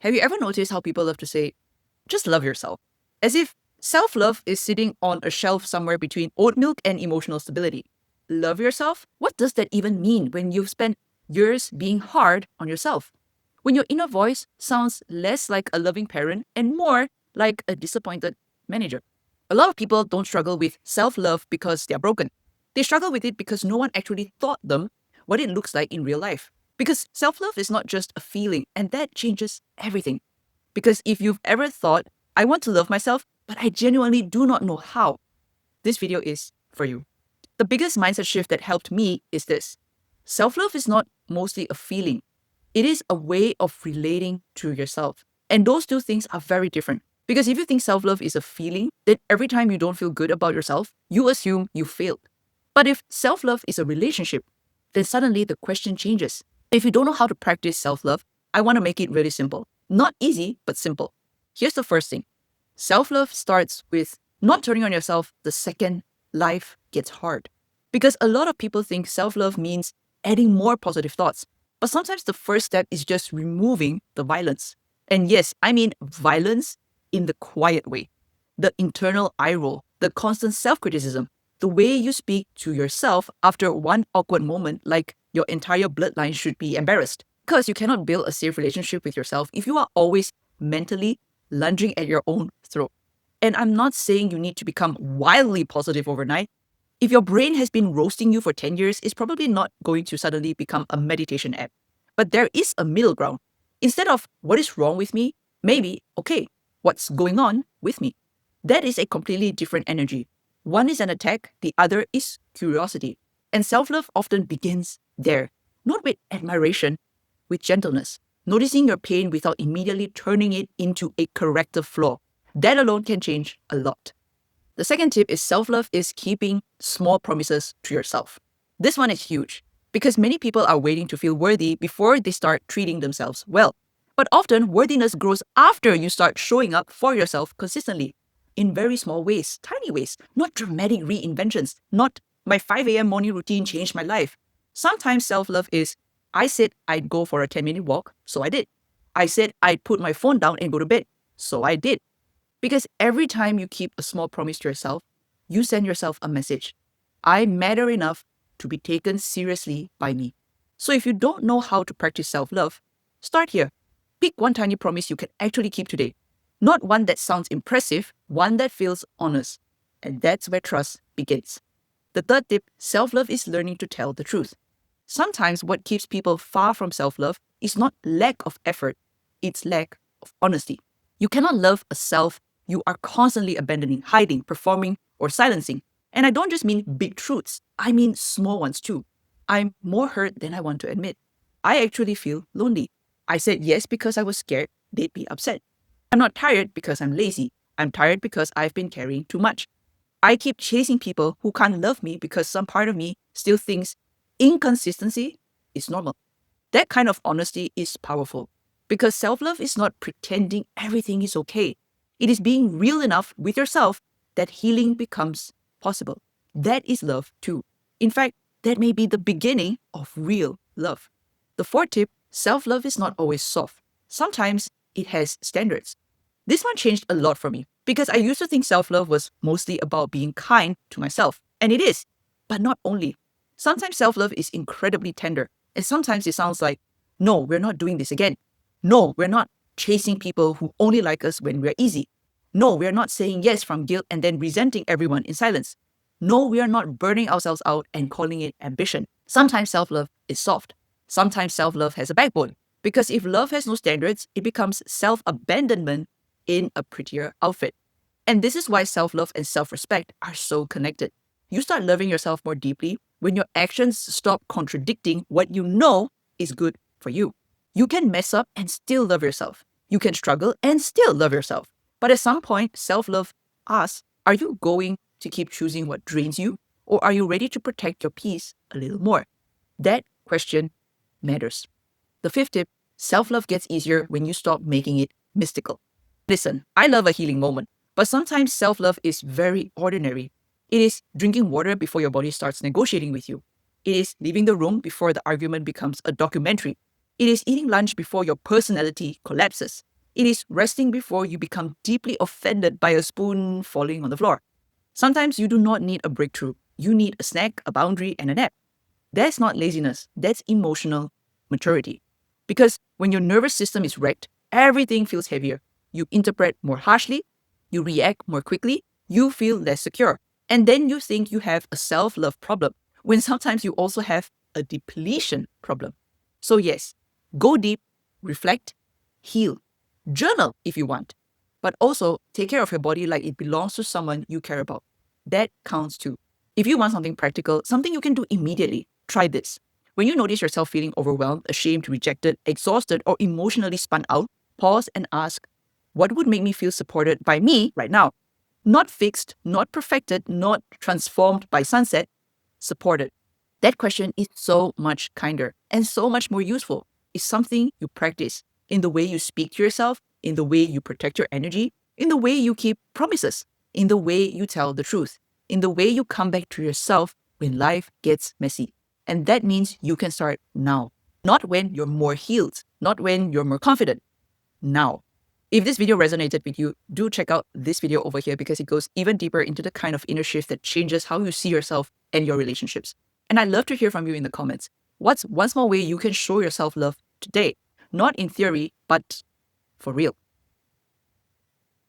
Have you ever noticed how people love to say, just love yourself? As if self-love is sitting on a shelf somewhere between oat milk and emotional stability. Love yourself? What does that even mean when you've spent years being hard on yourself? When your inner voice sounds less like a loving parent and more like a disappointed manager. A lot of people don't struggle with self-love because they're broken. They struggle with it because no one actually taught them what it looks like in real life. Because self-love is not just a feeling, and that changes everything. Because if you've ever thought, I want to love myself, but I genuinely do not know how, this video is for you. The biggest mindset shift that helped me is this. Self-love is not mostly a feeling. It is a way of relating to yourself. And those two things are very different. Because if you think self-love is a feeling, then every time you don't feel good about yourself, you assume you failed. But if self-love is a relationship, then suddenly the question changes. If you don't know how to practice self-love, I want to make it really simple. Not easy, but simple. Here's the first thing. Self-love starts with not turning on yourself the second life gets hard. Because a lot of people think self-love means adding more positive thoughts. But sometimes the first step is just removing the violence. And yes, I mean violence in the quiet way. The internal eye roll, the constant self-criticism, the way you speak to yourself after one awkward moment, like your entire bloodline should be embarrassed. Because you cannot build a safe relationship with yourself if you are always mentally lunging at your own throat. And I'm not saying you need to become wildly positive overnight. If your brain has been roasting you for 10 years, it's probably not going to suddenly become a meditation app. But there is a middle ground. Instead of what is wrong with me, maybe, okay, what's going on with me? That is a completely different energy. One is an attack, the other is curiosity. And self-love often begins there, not with admiration, with gentleness, noticing your pain without immediately turning it into a corrective flaw. That alone can change a lot. The second tip is self-love is keeping small promises to yourself. This one is huge because many people are waiting to feel worthy before they start treating themselves well. But often, worthiness grows after you start showing up for yourself consistently in very small ways, tiny ways, not dramatic reinventions, not my 5 a.m. morning routine changed my life. Sometimes self-love is, I said I'd go for a 10-minute walk, so I did. I said I'd put my phone down and go to bed, so I did. Because every time you keep a small promise to yourself, you send yourself a message. I matter enough to be taken seriously by me. So if you don't know how to practice self-love, start here. Pick one tiny promise you can actually keep today. Not one that sounds impressive, one that feels honest. And that's where trust begins. The third tip, self-love is learning to tell the truth. Sometimes what keeps people far from self-love is not lack of effort, it's lack of honesty. You cannot love a self you are constantly abandoning, hiding, performing, or silencing. And I don't just mean big truths, I mean small ones too. I'm more hurt than I want to admit. I actually feel lonely. I said yes because I was scared they'd be upset. I'm not tired because I'm lazy. I'm tired because I've been carrying too much. I keep chasing people who can't love me because some part of me still thinks inconsistency is normal. That kind of honesty is powerful because self-love is not pretending everything is okay. It is being real enough with yourself that healing becomes possible. That is love too. In fact, that may be the beginning of real love. The fourth tip, self-love is not always soft. Sometimes it has standards. This one changed a lot for me because I used to think self-love was mostly about being kind to myself. And it is, but not only. Sometimes self-love is incredibly tender. And sometimes it sounds like, no, we're not doing this again. No, we're not chasing people who only like us when we're easy. No, we're not saying yes from guilt and then resenting everyone in silence. No, we are not burning ourselves out and calling it ambition. Sometimes self-love is soft. Sometimes self-love has a backbone. Because if love has no standards, it becomes self-abandonment in a prettier outfit. And this is why self-love and self-respect are so connected. You start loving yourself more deeply when your actions stop contradicting what you know is good for you. You can mess up and still love yourself. You can struggle and still love yourself. But at some point, self-love asks, are you going to keep choosing what drains you? Or are you ready to protect your peace a little more? That question matters. The fifth tip, self-love gets easier when you stop making it mystical. Listen, I love a healing moment, but sometimes self-love is very ordinary. It is drinking water before your body starts negotiating with you. It is leaving the room before the argument becomes a documentary. It is eating lunch before your personality collapses. It is resting before you become deeply offended by a spoon falling on the floor. Sometimes you do not need a breakthrough. You need a snack, a boundary, and a nap. That's not laziness. That's emotional maturity. Because when your nervous system is wrecked, everything feels heavier. You interpret more harshly, you react more quickly, you feel less secure. And then you think you have a self-love problem, when sometimes you also have a depletion problem. So yes, go deep, reflect, heal, journal if you want, but also take care of your body like it belongs to someone you care about. That counts too. If you want something practical, something you can do immediately, try this. When you notice yourself feeling overwhelmed, ashamed, rejected, exhausted, or emotionally spun out, pause and ask, what would make me feel supported by me right now? Not fixed, not perfected, not transformed by sunset, supported. That question is so much kinder and so much more useful. It's something you practice in the way you speak to yourself, in the way you protect your energy, in the way you keep promises, in the way you tell the truth, in the way you come back to yourself when life gets messy. And that means you can start now, not when you're more healed, not when you're more confident, now. If this video resonated with you, do check out this video over here because it goes even deeper into the kind of inner shift that changes how you see yourself and your relationships. And I'd love to hear from you in the comments. What's one small way you can show yourself love today? Not in theory, but for real.